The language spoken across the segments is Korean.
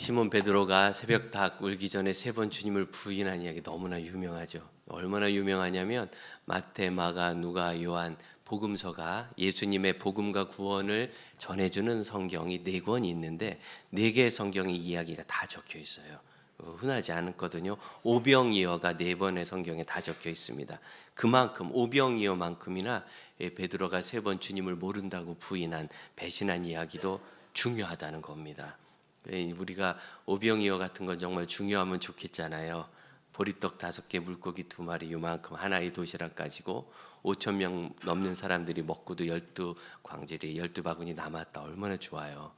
시몬 베드로가 새벽 닭 울기 전에 세 번 주님을 부인한 이야기 너무나 유명하죠. 얼마나 유명하냐면 마태, 마가, 누가, 요한 복음서가 예수님의 복음과 구원을 전해주는 성경이 네 권이 있는데 네 개의 성경의 이야기가 다 적혀 있어요. 흔하지 않거든요. 오병이어가 네 번의 성경에 다 적혀 있습니다. 그만큼 오병이어만큼이나 베드로가 세 번 주님을 모른다고 부인한 배신한 이야기도 중요하다는 겁니다. 우리가 오병이어 같은 건 정말 중요하면 좋겠잖아요. 보리떡 5개, 물고기 2마리 요만큼 하나의 도시락 가지고 5천 명 넘는 사람들이 먹고도 12광질이 12바구니 남았다. 얼마나 좋아요.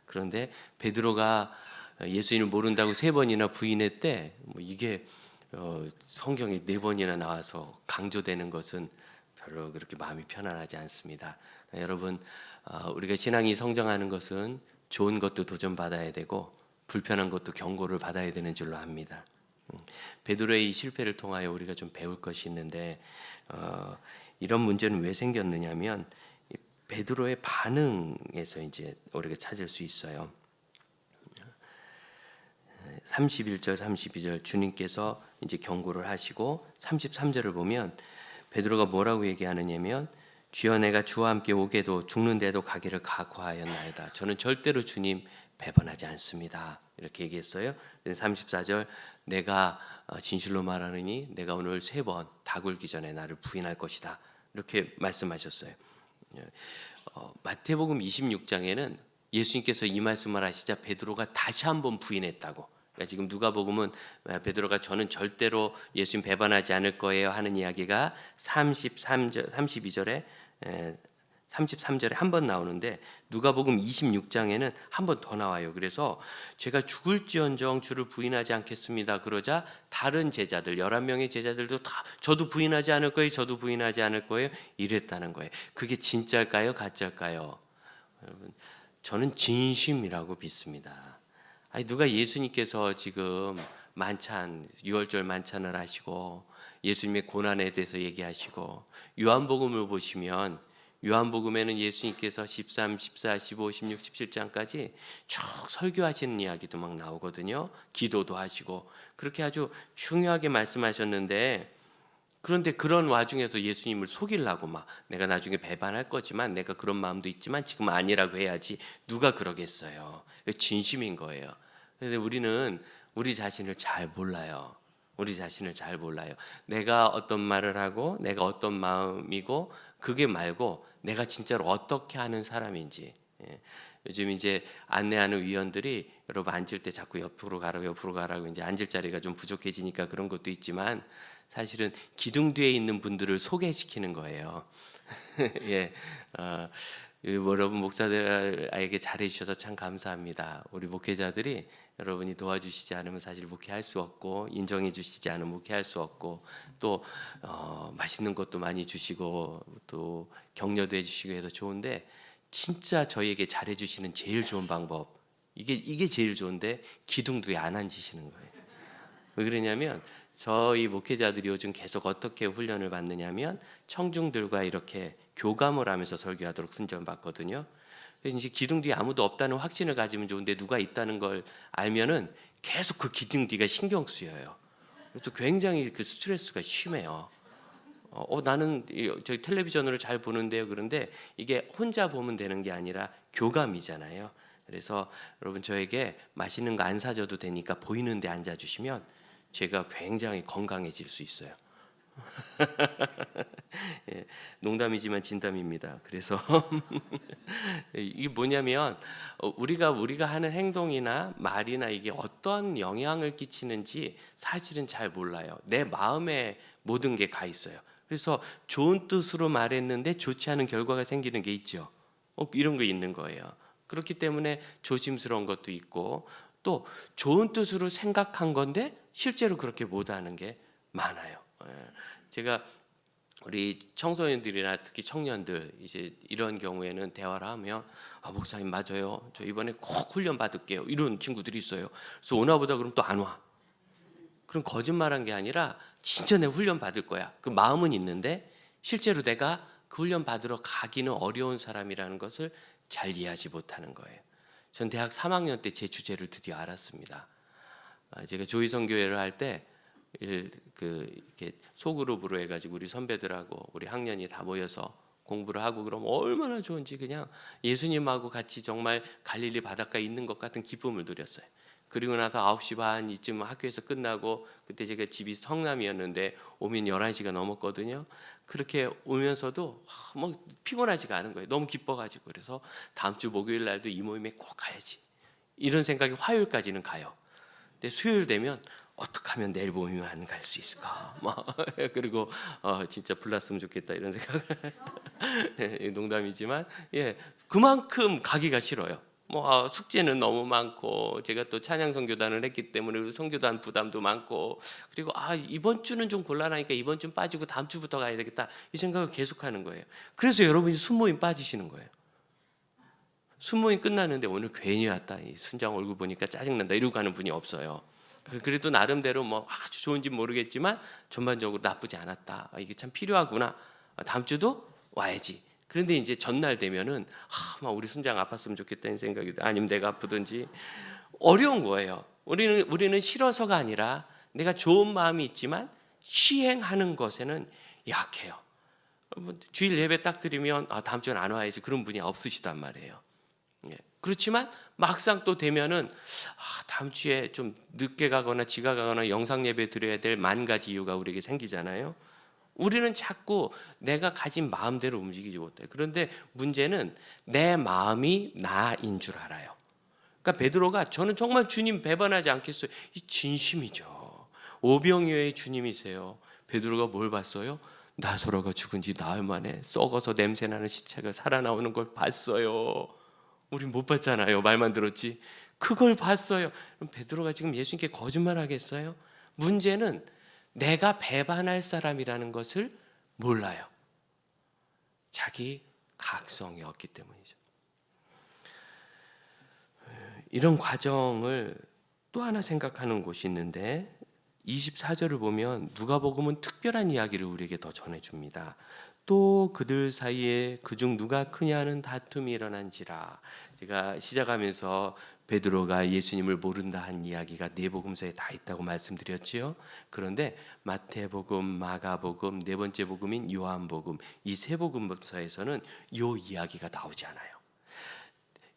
그런데 베드로가 예수님을 모른다고 3번이나 부인했대. 이게 성경에 4번이나 나와서 강조되는 것은 별로 그렇게 마음이 편안하지 않습니다. 여러분, 우리가 신앙이 성장하는 것은 좋은 것도 도전받아야 되고 불편한 것도 경고를 받아야 되는 줄로 압니다. 베드로의 이 실패를 통하여 우리가 좀 배울 것이 있는데 이런 문제는 왜 생겼느냐면 베드로의 반응에서 이제 우리가 찾을 수 있어요. 31절, 32절 주님께서 이제 경고를 하시고 33절을 보면 베드로가 뭐라고 얘기하느냐면 주여 내가 주와 함께 오게도 죽는데도 가기를 각오하였나이다. 저는 절대로 주님 배반하지 않습니다. 이렇게 얘기했어요. 34절 내가 진실로 말하느니 내가 오늘 3번 닭 울기 전에 나를 부인할 것이다. 이렇게 말씀하셨어요. 마태복음 26장에는 예수님께서 이 말씀을 하시자 베드로가 다시 한번 부인했다고. 그러니까 지금 누가복음은 베드로가 저는 절대로 예수님 배반하지 않을 거예요 하는 이야기가 32절에 33절에 한 번 나오는데 누가복음 26장에는 한 번 더 나와요. 그래서 제가 죽을지언정 주를 부인하지 않겠습니다. 그러자 다른 제자들 11명의 제자들도 다 저도 부인하지 않을 거예요. 저도 부인하지 않을 거예요. 이랬다는 거예요. 그게 진짜일까요? 가짜일까요? 여러분, 저는 진심이라고 믿습니다. 아니 누가 예수님께서 지금 만찬 6월절 만찬을 하시고 예수님의 고난에 대해서 얘기하시고 요한복음을 보시면 요한복음에는 예수님께서 13, 14, 15, 16, 17장까지 쭉 설교하시는 이야기도 막 나오거든요. 기도도 하시고 그렇게 아주 중요하게 말씀하셨는데 그런데 그런 와중에서 예수님을 속이려고 막 내가 나중에 배반할 거지만 내가 그런 마음도 있지만 지금 아니라고 해야지 누가 그러겠어요. 진심인 거예요. 그런데 우리는 우리 자신을 잘 몰라요. 우리 자신을 잘 몰라요. 내가 어떤 말을 하고 내가 어떤 마음이고 그게 말고 내가 진짜로 어떻게 하는 사람인지. 요즘 이제 안내하는 위원들이 여러분 앉을 때 자꾸 옆으로 가라고 이제 앉을 자리가 좀 부족해지니까 그런 것도 있지만 사실은 기둥 뒤에 있는 분들을 소개시키는 거예요. 예, 여러분 목사들에게 잘해주셔서 참 감사합니다. 우리 목회자들이 여러분이 도와주시지 않으면 사실 목회할 수 없고 인정해 주시지 않으면 목회할 수 없고 또 맛있는 것도 많이 주시고 또 격려도 해주시고 해서 좋은데 진짜 저희에게 잘해주시는 제일 좋은 방법 이게 제일 좋은데 기둥 뒤에 안 앉으시는 거예요. 왜 그러냐면 저희 목회자들이 요즘 계속 어떻게 훈련을 받느냐면 청중들과 이렇게 교감을 하면서 설교하도록 훈련 받거든요. 그래서 이제 기둥 뒤에 아무도 없다는 확신을 가지면 좋은데 누가 있다는 걸 알면은 계속 그 기둥 뒤가 신경 쓰여요. 그래서 굉장히 그 스트레스가 심해요. 나는 저희 텔레비전으로 잘 보는데요. 그런데 이게 혼자 보면 되는 게 아니라 교감이잖아요. 그래서 여러분 저에게 맛있는 거 안 사줘도 되니까 보이는 데 앉아주시면 제가 굉장히 건강해질 수 있어요. 예, 농담이지만 진담입니다. 그래서 이게 뭐냐면 우리가 하는 행동이나 말이나 이게 어떤 영향을 끼치는지 사실은 잘 몰라요. 내 마음에 모든 게 가 있어요. 그래서 좋은 뜻으로 말했는데 좋지 않은 결과가 생기는 게 있죠. 이런 거 있는 거예요. 그렇기 때문에 조심스러운 것도 있고 또 좋은 뜻으로 생각한 건데 실제로 그렇게 못하는 게 많아요. 제가 우리 청소년들이나 특히 청년들 이제 이런 경우에는 대화를 하면 목사님 맞아요. 저 이번에 꼭 훈련 받을게요. 이런 친구들이 있어요. 그래서 오나 보다 그럼 또 안 와. 그럼 거짓말한 게 아니라 진짜 내 훈련 받을 거야. 그 마음은 있는데 실제로 내가 그 훈련 받으러 가기는 어려운 사람이라는 것을 잘 이해하지 못하는 거예요. 전 대학 3학년 때 제 주제를 드디어 알았습니다. 제가 조희성교회를 할 때 이렇게 소그룹으로 해가지고 우리 선배들하고 우리 학년이 다 모여서 공부를 하고 그러면 얼마나 좋은지 그냥 예수님하고 같이 정말 갈릴리 바닷가에 있는 것 같은 기쁨을 누렸어요. 그리고 나서 9시 반 이쯤 학교에서 끝나고 그때 제가 집이 성남이었는데 오면 11시가 넘었거든요. 그렇게 오면서도 뭐 피곤하지가 않은 거예요. 너무 기뻐가지고. 그래서 다음 주 목요일 날도 이 모임에 꼭 가야지 이런 생각이 화요일까지는 가요. 근데 수요일 되면 어떻게 하면 내일 모임에 안 갈 수 있을까? 막 그리고 진짜 불났으면 좋겠다 이런 생각을 농담이지만 그만큼 가기가 싫어요. 뭐 숙제는 너무 많고 제가 또 찬양 선교단을 했기 때문에 선교단 부담도 많고 그리고 이번 주는 좀 곤란하니까 이번 주는 빠지고 다음 주부터 가야 되겠다 이 생각을 계속하는 거예요. 그래서 여러분이 순모임 빠지시는 거예요. 순모임 끝났는데 오늘 괜히 왔다. 이 순장 얼굴 보니까 짜증난다 이러고 가는 분이 없어요. 그래도 나름대로 뭐 아주 좋은지 모르겠지만 전반적으로 나쁘지 않았다. 이게 참 필요하구나. 다음 주도 와야지. 그런데 이제 전날 되면은 막 우리 순장 아팠으면 좋겠다는 생각이 아니면 내가 아프든지 어려운 거예요. 우리는 싫어서가 아니라 내가 좋은 마음이 있지만 시행하는 것에는 약해요. 주일 예배 딱 드리면 다음 주는 안 와야지 그런 분이 없으시단 말이에요. 그렇지만 막상 또 되면은 다음 주에 좀 늦게 가거나 지각하거나 영상 예배 드려야 될 만 가지 이유가 우리에게 생기잖아요. 우리는 자꾸 내가 가진 마음대로 움직이지 못해. 그런데 문제는 내 마음이 나인 줄 알아요. 그러니까 베드로가 저는 정말 주님 배반하지 않겠어요. 이 진심이죠. 오병이어의 주님이세요. 베드로가 뭘 봤어요? 나사로가 죽은 지 나흘 만에 썩어서 냄새나는 시체가 살아나오는 걸 봤어요. 우린 못 봤잖아요. 말만 들었지. 그걸 봤어요. 그럼 베드로가 지금 예수님께 거짓말하겠어요? 문제는 내가 배반할 사람이라는 것을 몰라요. 자기 각성이 없기 때문이죠. 이런 과정을 또 하나 생각하는 곳이 있는데 24절을 보면 누가복음은 특별한 이야기를 우리에게 더 전해줍니다. 또 그들 사이에 그중 누가 크냐는 다툼이 일어난지라. 제가 시작하면서 베드로가 예수님을 모른다 한 이야기가 네 복음서에 다 있다고 말씀드렸지요. 그런데 마태복음, 마가복음, 네 번째 복음인 요한복음 이 세 복음서에서는 이 이야기가 나오지 않아요.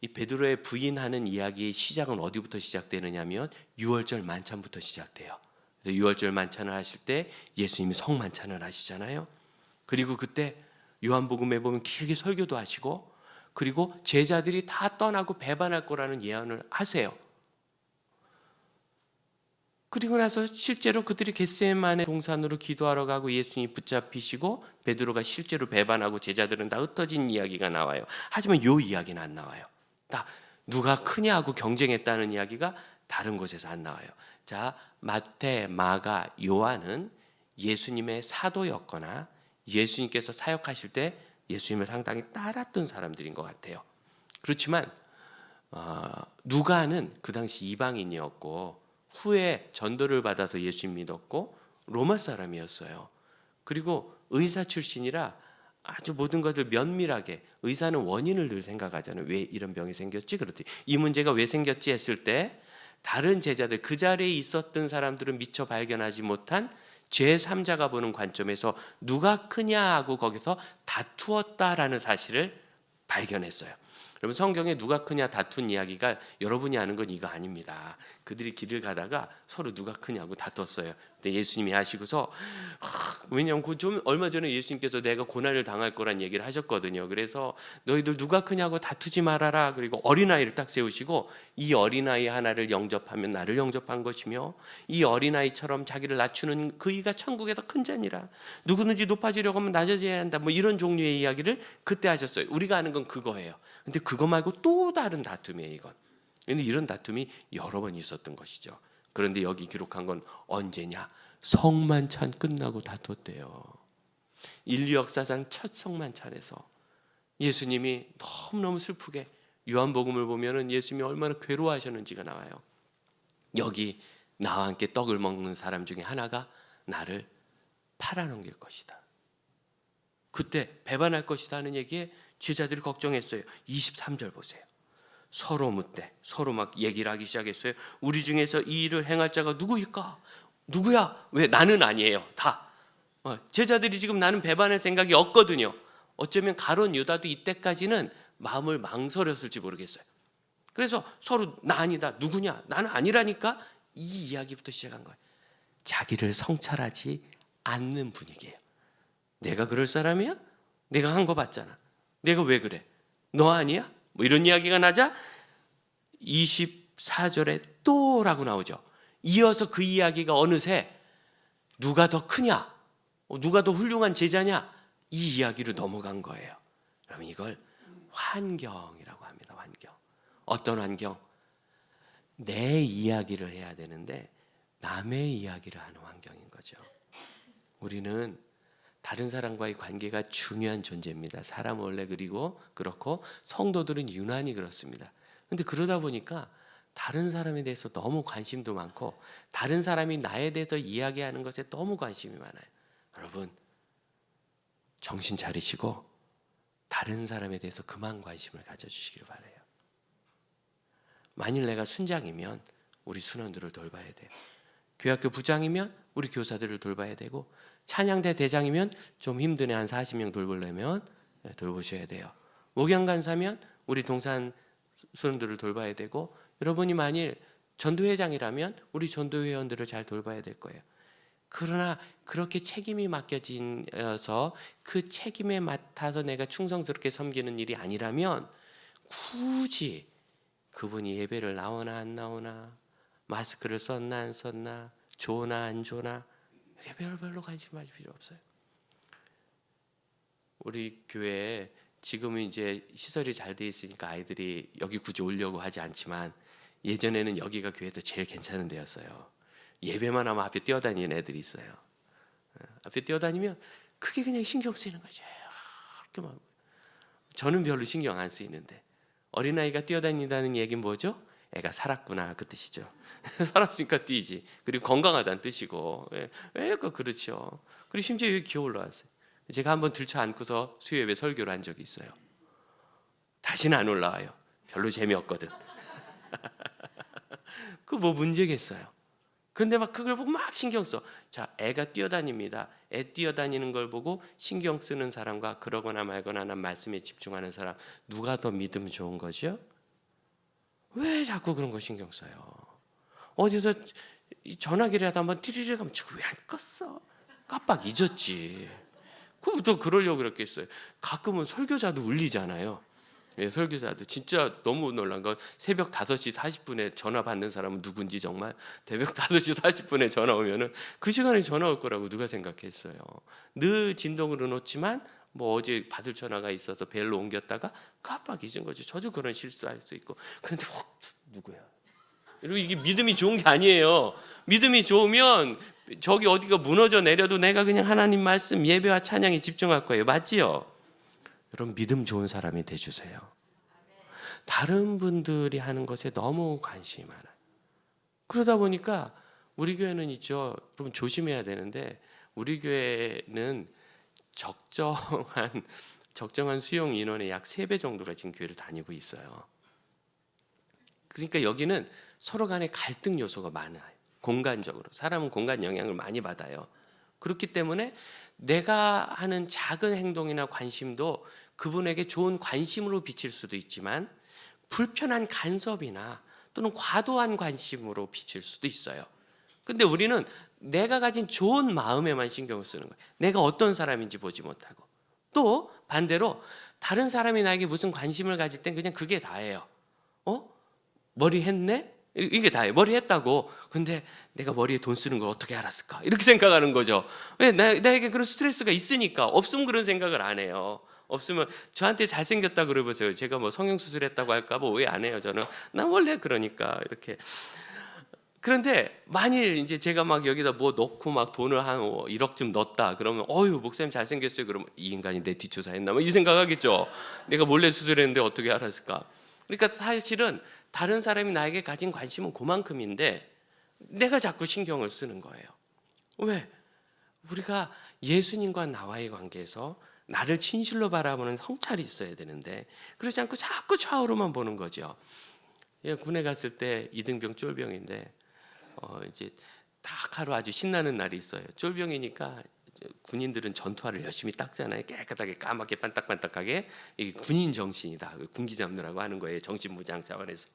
이 베드로의 부인하는 이야기의 시작은 어디부터 시작되느냐면 유월절 만찬부터 시작돼요. 그래서 유월절 만찬을 하실 때 예수님이 성만찬을 하시잖아요. 그리고 그때 요한복음에 보면 길게 설교도 하시고 그리고 제자들이 다 떠나고 배반할 거라는 예언을 하세요. 그리고 나서 실제로 그들이 겟세마네 동산으로 기도하러 가고 예수님이 붙잡히시고 베드로가 실제로 배반하고 제자들은 다 흩어진 이야기가 나와요. 하지만 이 이야기는 안 나와요. 다 누가 크냐고 경쟁했다는 이야기가 다른 곳에서 안 나와요. 자, 마태, 마가, 요한은 예수님의 사도였거나 예수님께서 사역하실 때 예수님을 상당히 따랐던 사람들인 것 같아요. 그렇지만 누가는 그 당시 이방인이었고 후에 전도를 받아서 예수님 믿었고 로마 사람이었어요. 그리고 의사 출신이라 아주 모든 것을 면밀하게 의사는 원인을 늘 생각하잖아요. 왜 이런 병이 생겼지? 그렇지. 이 문제가 왜 생겼지 했을 때 다른 제자들 그 자리에 있었던 사람들은 미처 발견하지 못한 제3자가 보는 관점에서 누가 크냐 하고 거기서 다투었다라는 사실을 발견했어요. 여러분 성경에 누가 크냐 다툰 이야기가 여러분이 아는 건 이거 아닙니다. 그들이 길을 가다가 서로 누가 크냐고 다퉜어요. 근데 예수님이 하시고서 왜냐하면 좀 얼마 전에 예수님께서 내가 고난을 당할 거란 얘기를 하셨거든요. 그래서 너희들 누가 크냐고 다투지 말아라. 그리고 어린아이를 딱 세우시고 이 어린아이 하나를 영접하면 나를 영접한 것이며 이 어린아이처럼 자기를 낮추는 그이가 천국에서 큰 자니라. 누구든지 높아지려고 하면 낮아져야 한다. 뭐 이런 종류의 이야기를 그때 하셨어요. 우리가 아는 건 그거예요. 근데 그거 말고 또 다른 다툼이에요, 이건. 근데 이런 다툼이 여러 번 있었던 것이죠. 그런데 여기 기록한 건 언제냐? 성만찬 끝나고 다퉜대요. 인류 역사상 첫 성만찬에서 예수님이 너무너무 슬프게 요한복음을 보면은 예수님이 얼마나 괴로워하셨는지가 나와요. 여기 나와 함께 떡을 먹는 사람 중에 하나가 나를 팔아넘길 것이다. 그때 배반할 것이다 하는 얘기에 제자들이 걱정했어요. 23절 보세요. 서로 묻되 서로 막 얘기를 하기 시작했어요. 우리 중에서 이 일을 행할 자가 누구일까? 누구야? 왜 나는 아니에요. 다 제자들이 지금 나는 배반할 생각이 없거든요. 어쩌면 가룟 유다도 이때까지는 마음을 망설였을지 모르겠어요. 그래서 서로 나 아니다. 누구냐? 나는 아니라니까. 이 이야기부터 시작한 거예요. 자기를 성찰하지 않는 분위기예요. 내가 그럴 사람이야? 내가 한 거 봤잖아. 내가 왜 그래? 너 아니야? 뭐 이런 이야기가 나자 24절에 또라고 나오죠. 이어서 그 이야기가 어느새 누가 더 크냐? 누가 더 훌륭한 제자냐? 이 이야기로 넘어간 거예요. 그러면 이걸 환경이라고 합니다. 환경. 어떤 환경? 내 이야기를 해야 되는데 남의 이야기를 하는 환경인 거죠. 우리는 다른 사람과의 관계가 중요한 존재입니다. 사람 원래 그렇고 성도들은 유난히 그렇습니다. 근데 그러다 보니까 다른 사람에 대해서 너무 관심도 많고 다른 사람이 나에 대해서 이야기하는 것에 너무 관심이 많아요. 여러분 정신 차리시고 다른 사람에 대해서 그만 관심을 가져주시기를 바라요. 만일 내가 순장이면 우리 순원들을 돌봐야 돼요. 교회학교 부장이면 우리 교사들을 돌봐야 되고 찬양대 대장이면 좀 힘드네 한 40명 돌보려면 돌보셔야 돼요. 목양간사면 우리 동산 순원들을 돌봐야 되고 여러분이 만일 전도회장이라면 우리 전도회원들을 잘 돌봐야 될 거예요. 그러나 그렇게 책임이 맡겨져서 그 책임에 맡아서 내가 충성스럽게 섬기는 일이 아니라면 굳이 그분이 예배를 나오나 안 나오나 마스크를 썼나 안 썼나 좋나 안 좋나 이게 별로 관심 가질 필요 없어요. 우리 교회에 지금은 이제 시설이 잘 돼 있으니까 아이들이 여기 굳이 오려고 하지 않지만 예전에는 여기가 교회에서 제일 괜찮은 데였어요. 예배만 하면 앞에 뛰어다니는 애들이 있어요. 앞에 뛰어다니면 그게 그냥 신경 쓰이는 거죠. 이렇게 막 저는 별로 신경 안 쓰이는데 어린아이가 뛰어다닌다는 얘기는 뭐죠? 애가 살았구나 그 뜻이죠. 살았으니까 뛰지. 그리고 건강하다는 뜻이고. 그렇죠. 그리고 심지어 여기 기어 올라왔어요. 제가 한번 들쳐 안고서 수요예배 설교를 한 적이 있어요. 다시는 안 올라와요. 별로 재미없거든. 그 뭐 문제겠어요. 근데 막 그걸 보고 막 신경 써. 자, 애가 뛰어다닙니다. 애 뛰어다니는 걸 보고 신경 쓰는 사람과 그러거나 말거나 난 말씀에 집중하는 사람 누가 더 믿음 좋은 거죠? 왜 자꾸 그런 거 신경 써요? 어디서 전화기를 하다 한번 띠리리 가면 왜 안 껐어? 깜빡 잊었지. 그부터 그러려고 그랬겠어요. 가끔은 설교자도 울리잖아요. 예, 설교자도 진짜 너무 놀란 건 새벽 5시 40분에 전화 받는 사람은 누군지 정말 새벽 5시 40분에 전화 오면은 그 시간에 전화 올 거라고 누가 생각했어요. 늘 진동으로 놓지만 뭐 어제 받을 전화가 있어서 벨로 옮겼다가 깜빡 잊은 거죠. 저도 그런 실수할 수 있고. 그런데 누구야? 그리고 이게 믿음이 좋은 게 아니에요. 믿음이 좋으면 저기 어디가 무너져 내려도 내가 그냥 하나님 말씀 예배와 찬양에 집중할 거예요. 맞지요? 여러분 믿음 좋은 사람이 돼주세요. 다른 분들이 하는 것에 너무 관심이 많아요. 그러다 보니까 우리 교회는 있죠. 여러분 조심해야 되는데 우리 교회는 적정한 수용 인원의 약 3배 정도가 지금 교회를 다니고 있어요. 그러니까 여기는 서로 간에 갈등 요소가 많아요. 공간적으로. 사람은 공간 영향을 많이 받아요. 그렇기 때문에 내가 하는 작은 행동이나 관심도 그분에게 좋은 관심으로 비칠 수도 있지만 불편한 간섭이나 또는 과도한 관심으로 비칠 수도 있어요. 근데 우리는 내가 가진 좋은 마음에만 신경을 쓰는 거예요. 내가 어떤 사람인지 보지 못하고. 또 반대로 다른 사람이 나에게 무슨 관심을 가질 땐 그냥 그게 다예요. 머리 했네? 이게 다예요. 머리 했다고. 근데 내가 머리에 돈 쓰는 걸 어떻게 알았을까? 이렇게 생각하는 거죠. 왜? 나에게 그런 스트레스가 있으니까. 없으면 그런 생각을 안 해요. 없으면 저한테 잘생겼다 그러보세요. 제가 뭐 성형수술했다고 할까 봐 왜 안 해요. 저는 나 원래 그러니까 이렇게. 그런데 만일 이제 제가 막 여기다 뭐 넣고 막 돈을 한 1억쯤 넣었다 그러면 어유 목사님 잘생겼어요. 그러면 이 인간이 내 뒷조사했나? 뭐 이 생각하겠죠. 내가 몰래 수술했는데 어떻게 알았을까? 그러니까 사실은 다른 사람이 나에게 가진 관심은 그만큼인데 내가 자꾸 신경을 쓰는 거예요. 왜? 우리가 예수님과 나와의 관계에서 나를 진실로 바라보는 성찰이 있어야 되는데 그러지 않고 자꾸 좌우로만 보는 거죠. 군에 갔을 때 이등병 쫄병인데 이제 딱 하루 아주 신나는 날이 있어요. 쫄병이니까 군인들은 전투화를 열심히 닦잖아요. 깨끗하게 까맣게 반딱반딱하게. 이게 군인 정신이다. 군기 잡느라고 하는 거예요. 정신무장 차원에서.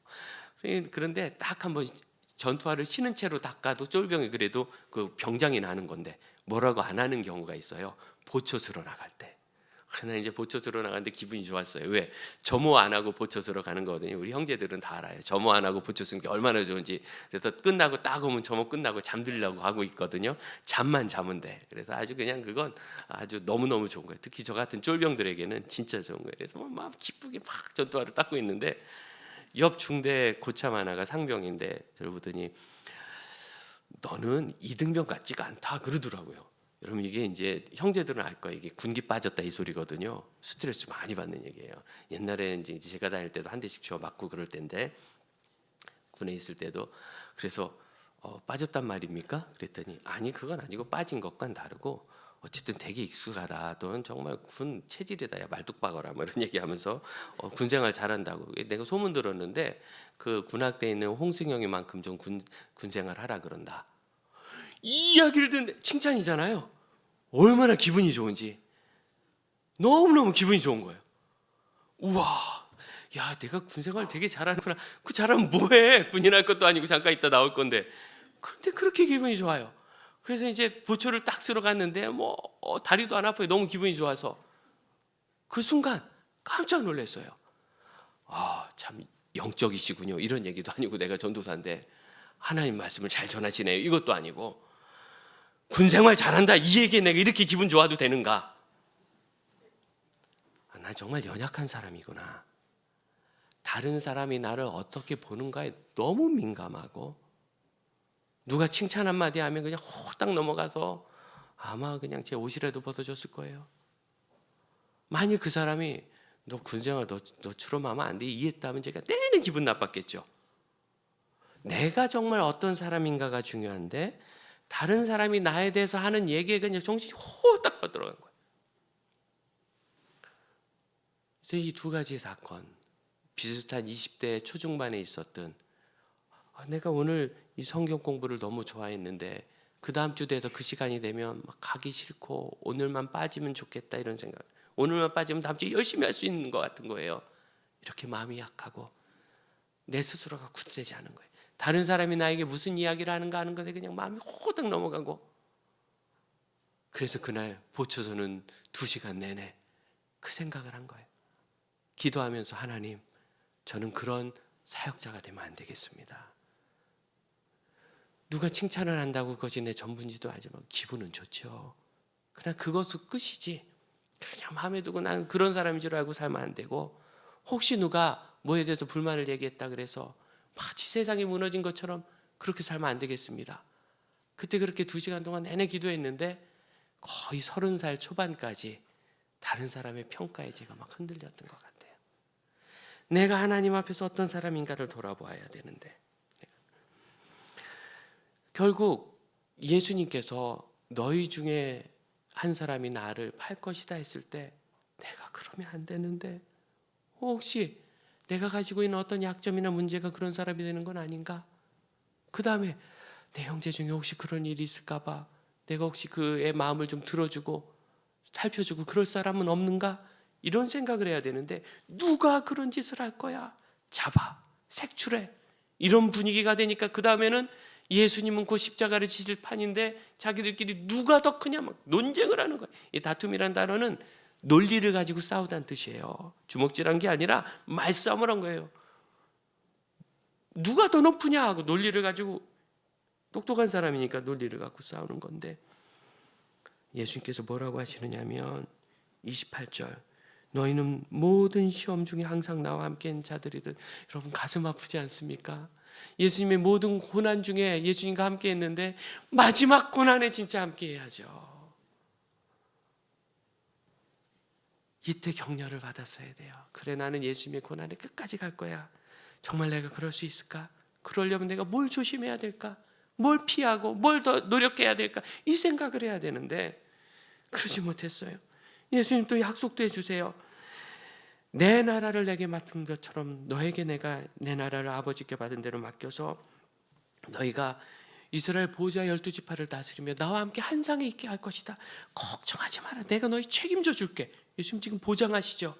그런데 딱 한번 전투화를 신은 채로 닦아도 쫄병이 그래도 그 병장이 나는 건데 뭐라고 안 하는 경우가 있어요. 보초 쓰러 나갈 때. 그날 이제 보초 쓰러 나갔는데 기분이 좋았어요. 왜? 점호 안 하고 보초 쓰러 가는 거거든요. 우리 형제들은 다 알아요. 점호 안 하고 보초 쓰는 게 얼마나 좋은지. 그래서 끝나고 딱 오면 점호 끝나고 잠들려고 하고 있거든요. 잠만 자면 돼. 그래서 아주 그냥 그건 아주 너무너무 좋은 거예요. 특히 저 같은 쫄병들에게는 진짜 좋은 거예요. 그래서 막 기쁘게 막 전투화를 닦고 있는데 옆 중대 고참 하나가 상병인데 저를 보더니 너는 이등병 같지가 않다 그러더라고요. 여러분 이게 이제 형제들은 알 거예요. 이게 군기 빠졌다 이 소리거든요. 스트레스 많이 받는 얘기예요. 옛날에 이제 제가 다닐 때도 한 대씩 줘 맞고 그럴 때인데 군에 있을 때도 그래서 빠졌단 말입니까? 그랬더니 아니 그건 아니고 빠진 것과는 다르고 어쨌든 되게 익숙하다. 넌 정말 군 체질이다. 야 말뚝박아라. 뭐 이런 얘기하면서 군생활 잘한다고. 내가 소문 들었는데 그 군악대에 있는 홍승영이만큼 좀 군생활 하라 그런다. 이 이야기를 듣는데 칭찬이잖아요. 얼마나 기분이 좋은지. 너무너무 기분이 좋은 거예요. 우와, 야 내가 군생활 되게 잘하는구나. 그 잘하면 뭐해? 군인 할 것도 아니고 잠깐 있다 나올 건데. 그런데 그렇게 기분이 좋아요. 그래서 이제 보초를 딱 쓰러 갔는데 뭐 다리도 안 아파요. 너무 기분이 좋아서. 그 순간 깜짝 놀랐어요. 참 영적이시군요. 이런 얘기도 아니고 내가 전도사인데 하나님 말씀을 잘 전하시네요. 이것도 아니고 군생활 잘한다 이 얘기에 내가 이렇게 기분 좋아도 되는가? 나 정말 연약한 사람이구나. 다른 사람이 나를 어떻게 보는가에 너무 민감하고 누가 칭찬 한마디 하면 그냥 호딱 넘어가서 아마 그냥 제 옷이라도 벗어줬을 거예요. 만일 그 사람이 너 군생활 너처럼 하면 안 돼 이해했다면 제가 내내 기분 나빴겠죠. 내가 정말 어떤 사람인가가 중요한데 다른 사람이 나에 대해서 하는 얘기에 그냥 정신이 호딱 들어간 거예요. 그래서 이 두 가지 사건 비슷한 20대 초중반에 있었던 내가 오늘 이 성경 공부를 너무 좋아했는데 그 다음 주 돼서 그 시간이 되면 막 가기 싫고 오늘만 빠지면 좋겠다 이런 생각. 오늘만 빠지면 다음 주에 열심히 할 수 있는 것 같은 거예요. 이렇게 마음이 약하고 내 스스로가 굳세지 않은 거예요. 다른 사람이 나에게 무슨 이야기를 하는가 하는 것에 그냥 마음이 호딱 넘어가고 그래서 그날 보초서는 2시간 내내 그 생각을 한 거예요. 기도하면서 하나님 저는 그런 사역자가 되면 안 되겠습니다. 누가 칭찬을 한다고 그것이 내 전부인지도 알지만 기분은 좋죠. 그냥 그것은 끝이지. 그냥 마음에 두고 나는 그런 사람인 줄 알고 살면 안 되고 혹시 누가 뭐에 대해서 불만을 얘기했다 그래서 마치 세상이 무너진 것처럼 그렇게 살면 안 되겠습니다. 그때 그렇게 2시간 동안 내내 기도했는데 거의 30살 초반까지 다른 사람의 평가에 제가 막 흔들렸던 것 같아요. 내가 하나님 앞에서 어떤 사람인가를 돌아보아야 되는데 결국 예수님께서 너희 중에 한 사람이 나를 팔 것이다 했을 때 내가 그러면 안 되는데 혹시 내가 가지고 있는 어떤 약점이나 문제가 그런 사람이 되는 건 아닌가? 그 다음에 내 형제 중에 혹시 그런 일이 있을까 봐 내가 혹시 그의 마음을 좀 들어주고 살펴주고 그럴 사람은 없는가? 이런 생각을 해야 되는데 누가 그런 짓을 할 거야? 잡아, 색출해. 이런 분위기가 되니까 그 다음에는 예수님은 곧 십자가를 지실 판인데 자기들끼리 누가 더 크냐 막 논쟁을 하는 거예요. 이 다툼이란 단어는 논리를 가지고 싸우다는 뜻이에요. 주먹질한 게 아니라 말싸움을 한 거예요. 누가 더 높으냐 하고 논리를 가지고 똑똑한 사람이니까 논리를 갖고 싸우는 건데 예수님께서 뭐라고 하시느냐면 28절 너희는 모든 시험 중에 항상 나와 함께 있는 자들이든 여러분 가슴 아프지 않습니까? 예수님의 모든 고난 중에 예수님과 함께 했는데 마지막 고난에 진짜 함께 해야죠. 이때 격려를 받았어야 돼요. 그래 나는 예수님의 고난에 끝까지 갈 거야. 정말 내가 그럴 수 있을까? 그러려면 내가 뭘 조심해야 될까? 뭘 피하고 뭘 더 노력해야 될까? 이 생각을 해야 되는데 그러지 못했어요. 예수님 또 약속도 해주세요. 내 나라를 내게 맡은 것처럼 너에게 내가 내 나라를 아버지께 받은 대로 맡겨서 너희가 이스라엘 보호자 12지파를 다스리며 나와 함께 한 상에 있게 할 것이다. 걱정하지 마라. 내가 너희 책임져 줄게. 예수님 지금 보장하시죠.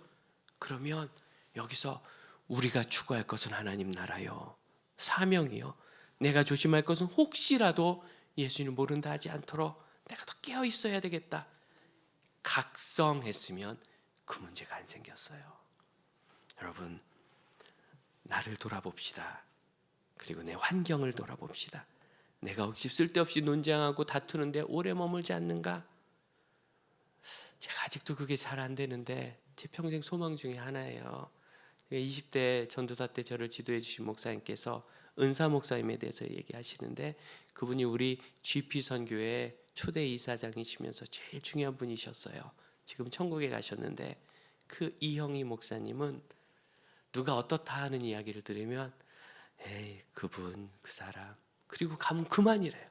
그러면 여기서 우리가 추구할 것은 하나님 나라요, 사명이요, 내가 조심할 것은 혹시라도 예수님 모른다 하지 않도록 내가 더 깨어 있어야 되겠다. 각성했으면 그 문제가 안 생겼어요. 여러분, 나를 돌아봅시다. 그리고 내 환경을 돌아봅시다. 내가 혹시 쓸데없이 논쟁하고 다투는데 오래 머물지 않는가? 제가 아직도 그게 잘 안 되는데 제 평생 소망 중에 하나예요. 20대 전도사 때 저를 지도해 주신 목사님께서 은사 목사님에 대해서 얘기하시는데, 그분이 우리 GP 선교회 초대 이사장이시면서 제일 중요한 분이셨어요. 지금 천국에 가셨는데, 그 이형희 목사님은 누가 어떻다 하는 이야기를 들으면 에이 그분 그 사람 그리고 가면 그만이래요.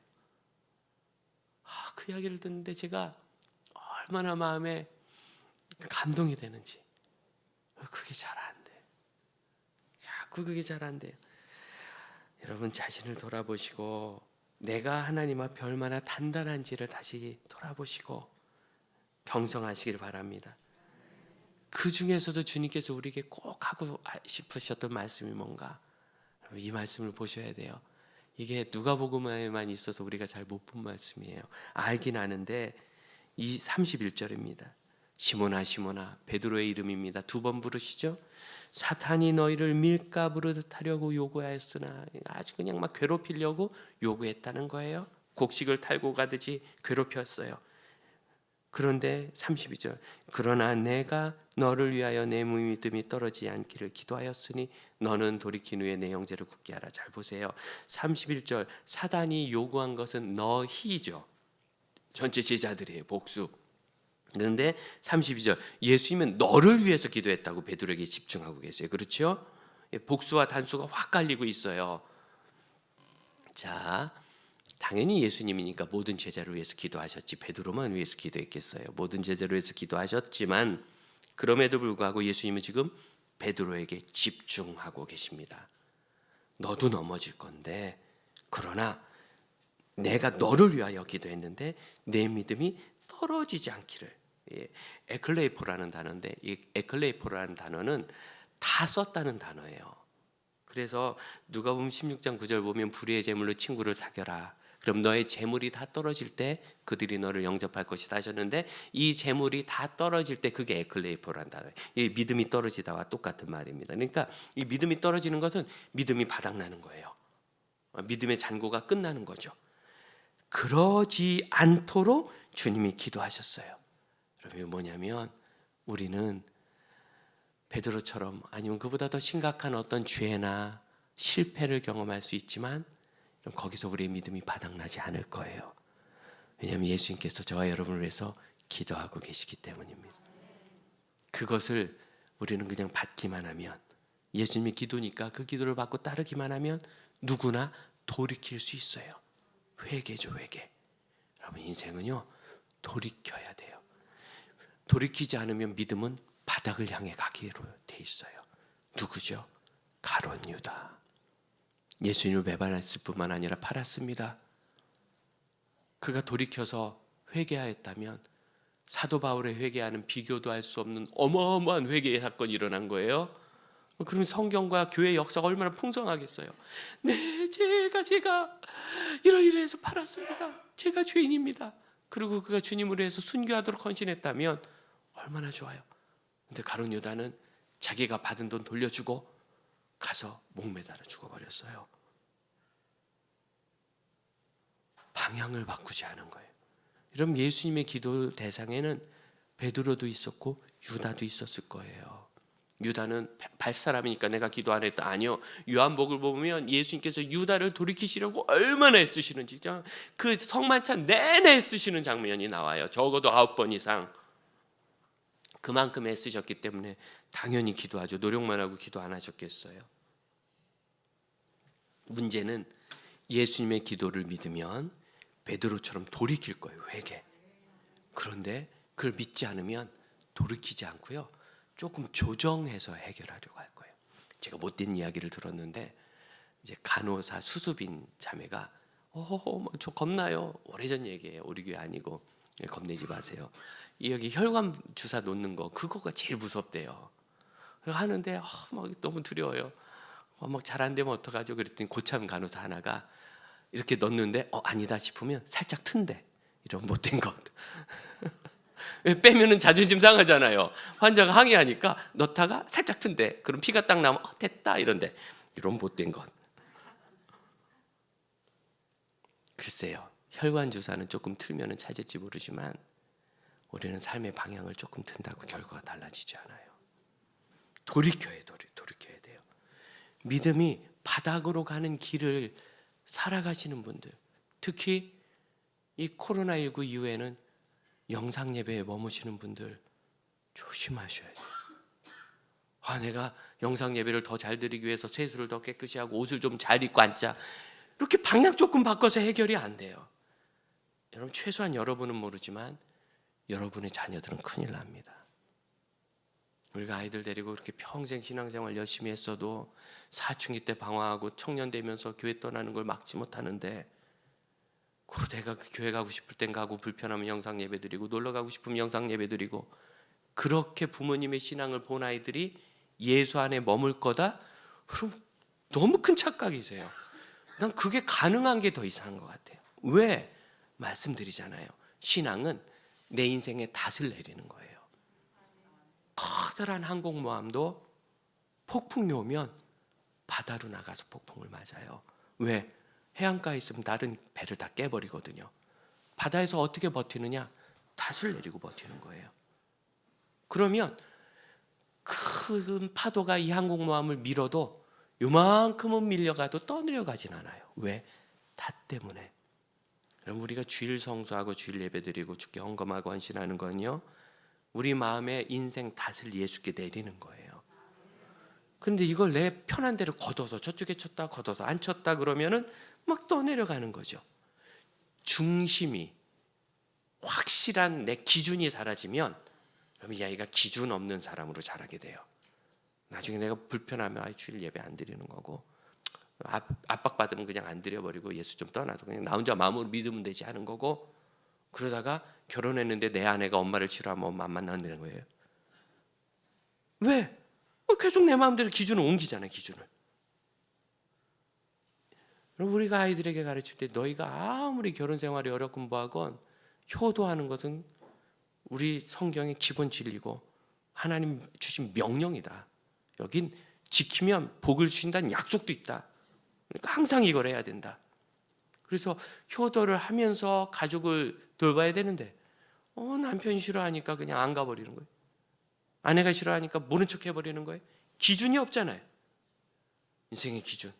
그 이야기를 듣는데 제가 얼마나 마음에 감동이 되는지. 그게 잘 안 돼. 자꾸 그게 잘 안 돼요. 여러분 자신을 돌아보시고 내가 하나님 앞에 얼마나 단단한지를 다시 돌아보시고 경성하시길 바랍니다. 그 중에서도 주님께서 우리에게 꼭 하고 싶으셨던 말씀이 뭔가, 이 말씀을 보셔야 돼요. 이게 누가복음에만 있어서 우리가 잘 못 본 말씀이에요. 알긴 아는데 이 31절입니다. 시몬아 시몬아, 베드로의 이름입니다. 2번 부르시죠. 사탄이 너희를 밀가부르듯 하려고 요구하였으나, 아주 그냥 막 괴롭히려고 요구했다는 거예요. 곡식을 탈고 가듯이 괴롭혔어요. 그런데 32절, 그러나 내가 너를 위하여 내 믿음이 떨어지지 않기를 기도하였으니 너는 돌이킨 후에 내 형제를 굳게 하라. 잘 보세요. 31절, 사단이 요구한 것은 너희죠. 전체 제자들이에요. 복수. 그런데 32절, 예수님은 너를 위해서 기도했다고 베드로에게 집중하고 계세요. 그렇죠? 복수와 단수가 확 갈리고 있어요. 자, 당연히 예수님이니까 모든 제자를 위해서 기도하셨지 베드로만 위해서 기도했겠어요? 모든 제자를 위해서 기도하셨지만 그럼에도 불구하고 예수님은 지금 베드로에게 집중하고 계십니다. 너도 넘어질 건데, 그러나 내가 너를 위하여 기도했는데 내 믿음이 떨어지지 않기를. 에클레이포라는 단어인데, 이 에클레이포라는 단어는 다 썼다는 단어예요. 그래서 누가복음 16장 9절 보면 불의의 제물로 친구를 사겨라. 그럼 너의 재물이 다 떨어질 때 그들이 너를 영접할 것이다 하셨는데, 이 재물이 다 떨어질 때 그게 에클레이포라는 단어예요. 이 믿음이 떨어지다와 똑같은 말입니다. 그러니까 이 믿음이 떨어지는 것은 믿음이 바닥나는 거예요. 믿음의 잔고가 끝나는 거죠. 그러지 않도록 주님이 기도하셨어요. 여러분, 뭐냐면 우리는 베드로처럼 아니면 그보다 더 심각한 어떤 죄나 실패를 경험할 수 있지만 거기서 우리의 믿음이 바닥나지 않을 거예요. 왜냐하면 예수님께서 저와 여러분을 위해서 기도하고 계시기 때문입니다. 그것을 우리는 그냥 받기만 하면, 예수님의 기도니까 그 기도를 받고 따르기만 하면 누구나 돌이킬 수 있어요. 회개죠, 회개. 여러분, 인생은요 돌이켜야 돼요. 돌이키지 않으면 믿음은 바닥을 향해 가기로 돼 있어요. 누구죠? 가룟 유다. 예수님을 배반했을 뿐만 아니라 팔았습니다. 그가 돌이켜서 회개하였다면 사도 바울의 회개하는 비교도 할 수 없는 어마어마한 회개의 사건이 일어난 거예요. 그러면 성경과 교회 역사가 얼마나 풍성하겠어요. 네, 제가 이러이러해서 팔았습니다. 제가 죄인입니다. 그리고 그가 주님을 위해서 순교하도록 헌신했다면 얼마나 좋아요. 근데 가룟 유다는 자기가 받은 돈 돌려주고 가서 목매달아 죽어버렸어요. 방향을 바꾸지 않은 거예요. 여러분, 예수님의 기도 대상에는 베드로도 있었고 유다도 있었을 거예요. 유다는 발사람이니까 내가 기도 안 했다. 아니요. 요한복음을 보면 예수님께서 유다를 돌이키시려고 얼마나 애쓰시는지, 그 성만찬 내내 애쓰시는 장면이 나와요. 적어도 9번 이상. 그만큼 애쓰셨기 때문에 당연히 기도하죠. 노력만 하고 기도 안 하셨겠어요? 문제는 예수님의 기도를 믿으면 베드로처럼 돌이킬 거예요. 회개. 그런데 그걸 믿지 않으면 돌이키지 않고요. 조금 조정해서 해결하려고 할 거예요. 제가 못된 이야기를 들었는데 이제 간호사 수습인 자매가 저 겁나요. 오래전 얘기예요. 우리 교회 아니고. 겁내지 마세요. 여기 혈관 주사 놓는 거 그거가 제일 무섭대요. 하는데 막 너무 두려워요. 막 잘 안 되면 어떡하죠? 그랬더니 고참 간호사 하나가 이렇게 넣는데 아니다 싶으면 살짝 튼대. 이런 못된 것. 빼면은 자존심 상하잖아요. 환자가 항의하니까 넣다가 살짝 튼대. 그럼 피가 딱 나면 됐다 이런데 이런 못된 것. 글쎄요. 혈관 주사는 조금 틀면은 찾을지 모르지만 우리는 삶의 방향을 조금 튼다고 결과가 달라지지 않아요. 돌이켜야 돼요. 믿음이 바닥으로 가는 길을 살아가시는 분들, 특히 이 코로나19 이후에는 영상 예배에 머무시는 분들 조심하셔야 돼요. 내가 영상 예배를 더 잘 드리기 위해서 세수를 더 깨끗이 하고 옷을 좀 잘 입고 앉자. 이렇게 방향 조금 바꿔서 해결이 안 돼요. 여러분 최소한 여러분은 모르지만 여러분의 자녀들은 큰일 납니다. 우리가 아이들 데리고 그렇게 평생 신앙생활 열심히 했어도 사춘기 때 방황하고 청년 되면서 교회 떠나는 걸 막지 못하는데 내가 그 교회 가고 싶을 땐 가고 불편하면 영상 예배 드리고 놀러 가고 싶으면 영상 예배 드리고 그렇게 부모님의 신앙을 본 아이들이 예수 안에 머물 거다? 그럼 너무 큰 착각이세요. 난 그게 가능한 게 더 이상한 것 같아요. 왜? 말씀드리잖아요. 신앙은 내 인생에 닷을 내리는 거예요. 커다란 항공모함도 폭풍이 오면 바다로 나가서 폭풍을 맞아요. 왜? 해안가에 있으면 다른 배를 다 깨버리거든요. 바다에서 어떻게 버티느냐? 닷을 내리고 버티는 거예요. 그러면 큰 파도가 이 항공모함을 밀어도 요만큼은 밀려가도 떠내려가진 않아요. 왜? 닷 때문에. 그럼 우리가 주일 성수하고 주일 예배드리고 주께 헌금하고 헌신하는 건요, 우리 마음의 인생 닷을 예수께 내리는 거예요. 근데 이걸 내 편한 대로 걷어서 저쪽에 쳤다 걷어서 안 쳤다 그러면은 막 떠내려가는 거죠. 중심이 확실한 내 기준이 사라지면 그럼 이 아이가 기준 없는 사람으로 자라게 돼요. 나중에 내가 불편하면 주일 예배 안 드리는 거고 압박받으면 그냥 안 드려버리고 예수 좀 떠나서 그냥 나 혼자 마음으로 믿으면 되지 하는 거고, 그러다가 결혼했는데 내 아내가 엄마를 싫어하면 엄마 안 만나는 거예요. 왜? 계속 내 마음대로 기준을 옮기잖아요. 기준을. 그럼 우리가 아이들에게 가르칠 때 너희가 아무리 결혼 생활이 어렵고 뭐하건 효도하는 것은 우리 성경의 기본 진리고 하나님 주신 명령이다. 여긴 지키면 복을 주신다는 약속도 있다. 그러니까 항상 이걸 해야 된다. 그래서 효도를 하면서 가족을 돌봐야 되는데 남편이 싫어하니까 그냥 안 가버리는 거예요. 아내가 싫어하니까 모른 척 해버리는 거예요. 기준이 없잖아요. 인생의 기준.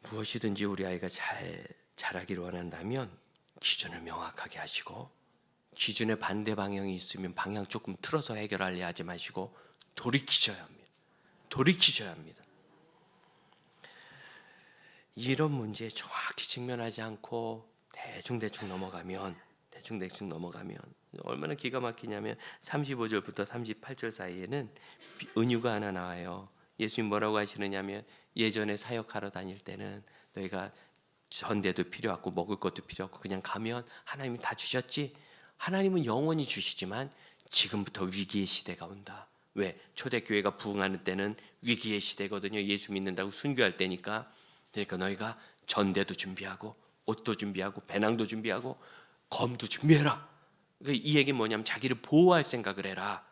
무엇이든지 우리 아이가 잘 자라기를 원한다면 기준을 명확하게 하시고, 기준의 반대 방향이 있으면 방향 조금 틀어서 해결하려 하지 마시고 돌이키셔야 합니다. 돌이키셔야 합니다. 이런 문제에 정확히 직면하지 않고 대충 넘어가면 얼마나 기가 막히냐면 35절부터 38절 사이에는 은유가 하나 나와요. 예수님 뭐라고 하시느냐면 예전에 사역하러 다닐 때는 너희가 전대도 필요 없고 먹을 것도 필요 없고 그냥 가면 하나님이 다 주셨지. 하나님은 영원히 주시지만 지금부터 위기의 시대가 온다. 왜? 초대교회가 부흥하는 때는 위기의 시대거든요. 예수 믿는다고 순교할 때니까. 그러니까 너희가 전대도 준비하고 옷도 준비하고 배낭도 준비하고 검도 준비해라. 이 얘기는 뭐냐면 자기를 보호할 생각을 해라.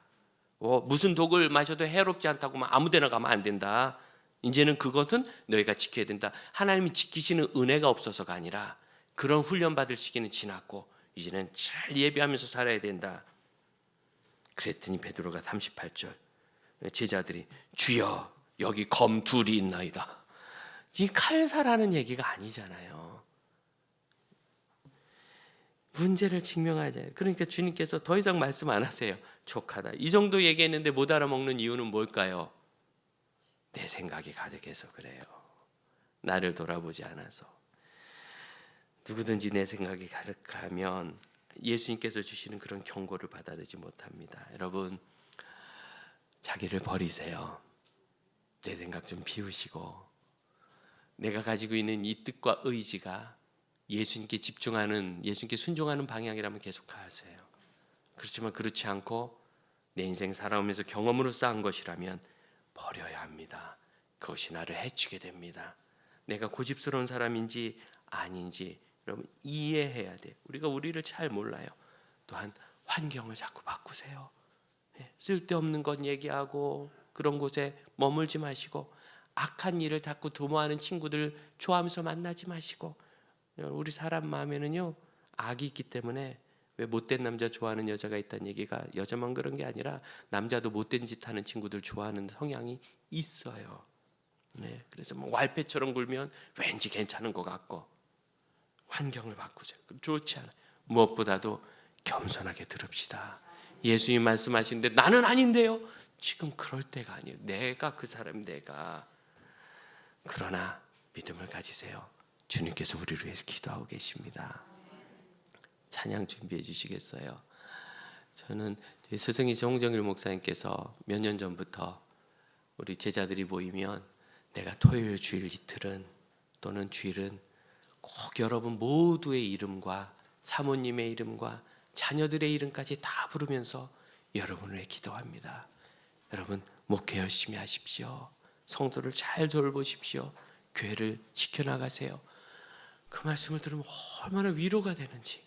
무슨 독을 마셔도 해롭지 않다고 아무데나 가면 안 된다. 이제는 그것은 너희가 지켜야 된다. 하나님이 지키시는 은혜가 없어서가 아니라 그런 훈련 받을 시기는 지났고 이제는 잘 예배하면서 살아야 된다. 그랬더니 베드로가 38절 제자들이 주여 여기 검 둘이 있나이다. 이 칼사라는 얘기가 아니잖아요. 문제를 증명하잖아요. 그러니까 주님께서 더 이상 말씀 안 하세요. 족하다. 이 정도 얘기했는데 못 알아먹는 이유는 뭘까요? 내 생각이 가득해서 그래요. 나를 돌아보지 않아서. 누구든지 내 생각이 가득하면 예수님께서 주시는 그런 경고를 받아들이지 못합니다. 여러분, 자기를 버리세요. 내 생각 좀 비우시고 내가 가지고 있는 이 뜻과 의지가 예수님께 집중하는, 예수님께 순종하는 방향이라면 계속 가세요. 그렇지만 그렇지 않고 내 인생 살아오면서 경험으로 쌓은 것이라면 버려야 합니다. 그것이 나를 해치게 됩니다. 내가 고집스러운 사람인지 아닌지 여러분 이해해야 돼. 우리가 우리를 잘 몰라요. 또한 환경을 자꾸 바꾸세요. 쓸데없는 것 얘기하고 그런 곳에 머물지 마시고, 악한 일을 자꾸 도모하는 친구들 좋아하면서 만나지 마시고. 우리 사람 마음에는요 악이 있기 때문에, 왜 못된 남자 좋아하는 여자가 있다는 얘기가 여자만 그런 게 아니라 남자도 못된 짓 하는 친구들 좋아하는 성향이 있어요. 그래서 뭐 왈패처럼 굴면 왠지 괜찮은 것 같고. 환경을 바꾸세요. 좋지 않아요. 무엇보다도 겸손하게 들읍시다. 예수님 말씀하시는데 나는 아닌데요. 지금 그럴 때가 아니에요. 내가 그 사람, 내가. 그러나 믿음을 가지세요. 주님께서 우리를 위해서 기도하고 계십니다. 찬양 준비해 주시겠어요? 저는 저희 스승이 정정일 목사님께서 몇 년 전부터 우리 제자들이 모이면 내가 토요일 주일 이틀은 또는 주일은 꼭 여러분 모두의 이름과 사모님의 이름과 자녀들의 이름까지 다 부르면서 여러분을 위해 기도합니다. 여러분 목회 열심히 하십시오. 성도를 잘 돌보십시오. 교회를 지켜나가세요. 그 말씀을 들으면 얼마나 위로가 되는지.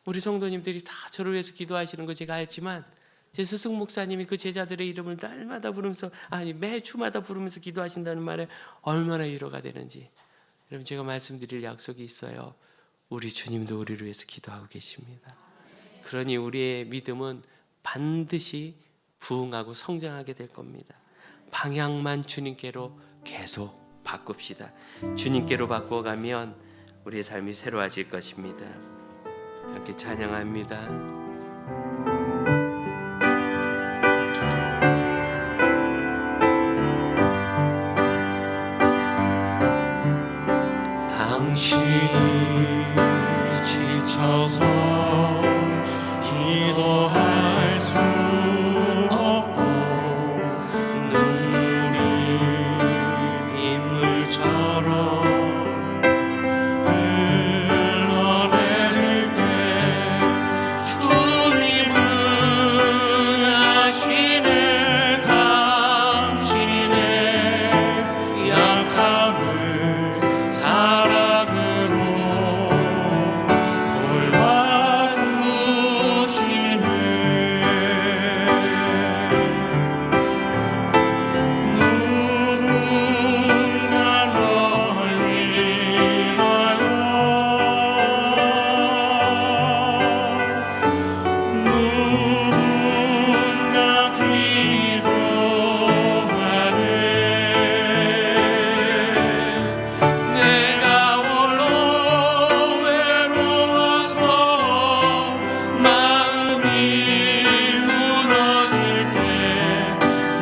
우리 성도님들이 다 저를 위해서 기도하시는 거 제가 알지만 제 스승 목사님이 그 제자들의 이름을 날마다 부르면서, 아니 매 주마다 부르면서 기도하신다는 말에 얼마나 위로가 되는지. 여러분 제가 말씀드릴 약속이 있어요. 우리 주님도 우리를 위해서 기도하고 계십니다. 그러니 우리의 믿음은 반드시 부흥하고 성장하게 될 겁니다. 방향만 주님께로 계속 바꿉시다. 주님께로 바꿔가면 우리의 삶이 새로워질 것입니다. 함께 찬양합니다. 당신이 지쳐서 기도할 수 없고 눈물이 빗물처럼 흘러내릴 때 주님은 아시네. 당신의 약함을 사랑으로 돌봐주시네. 누군가 널 위하여, 누군가 기도하네. 내가 홀로 외로워서 마음이 무너질 때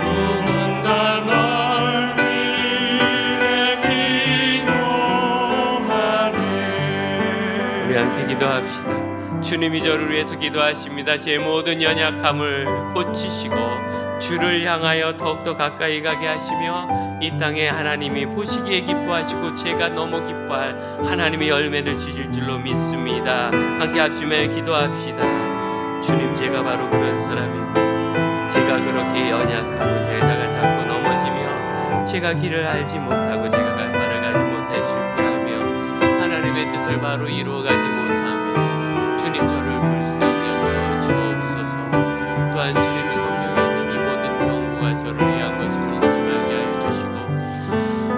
누군가 널 위해 기도하네. 우리 함께 기도합시다. 주님이 저를 위해서 기도하십니다. 제 모든 연약함을 고치시고 주를 향하여 더욱더 가까이 가게 하시며 이 땅에 하나님이 보시기에 기뻐하시고 제가 너무 기뻐할 하나님의 열매를 주실 줄로 믿습니다. 함께 합심해 기도합시다. 주님, 제가 바로 그런 사람입니다. 제가 그렇게 연약하고 제가 자꾸 넘어지며 제가 길을 알지 못하고 제가 갈 바를 가지 못해 실패하며 하나님의 뜻을 바로 이루어가지 못하며 주님 저를 불쌍히 여겨 주옵소서. 또한 주님 성경에 있는 이 모든 경고가 저를 위한 것을 잊지 말게 하여 주시고,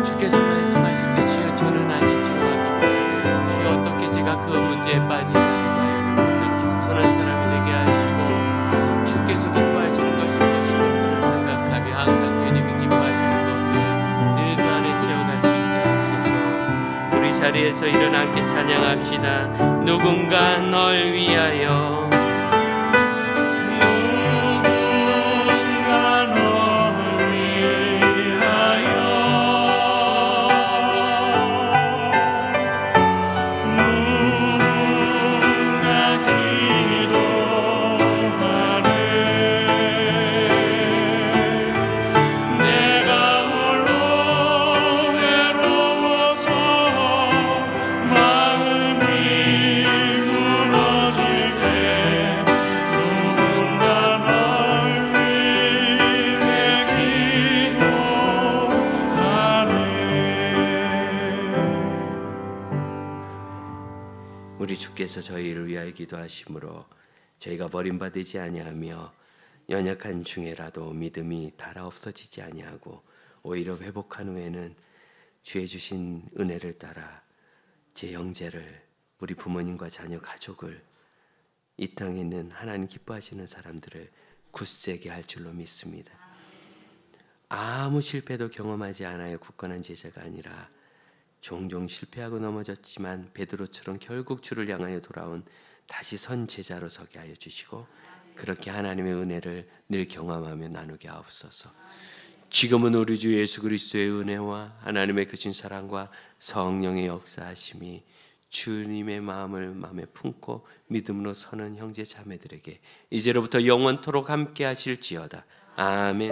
주께서 말씀하실 때 주여 저는 아니지요 하기보다는 주여 어떻게 제가 그 문제에 빠지지 않을까요? 늘 겸손한 사람이 되게 하시고 주께서 기뻐하시는 것이 무엇인 것을 생각하며 항상 주님이 기뻐하시는 것을 늘 그 안에 채워갈 수 있게 하옵소서. 우리 자리에서 일어나 함께 찬양합시다. 누군가 널 위하여, 누군가 널 위하여, 누군가 위하여 기도하심으로 저희가 버림받지 아니하며 연약한 중에라도 믿음이 닳아 없어지지 아니하고 오히려 회복한 후에는 주의 주신 은혜를 따라 제 형제를, 우리 부모님과 자녀 가족을, 이 땅에 있는 하나님 기뻐하시는 사람들을 굳세게 할 줄로 믿습니다. 아무 실패도 경험하지 않아야 굳건한 제자가 아니라 종종 실패하고 넘어졌지만 베드로처럼 결국 주를 향하여 돌아온 다시 선 제자로 서게 하여 주시고, 그렇게 하나님의 은혜를 늘 경험하며 나누게 하옵소서. 지금은 우리 주 예수 그리스도의 은혜와 하나님의 크신 사랑과 성령의 역사하심이 주님의 마음을 마음에 품고 믿음으로 서는 형제 자매들에게 이제로부터 영원토록 함께 하실지어다. 아멘.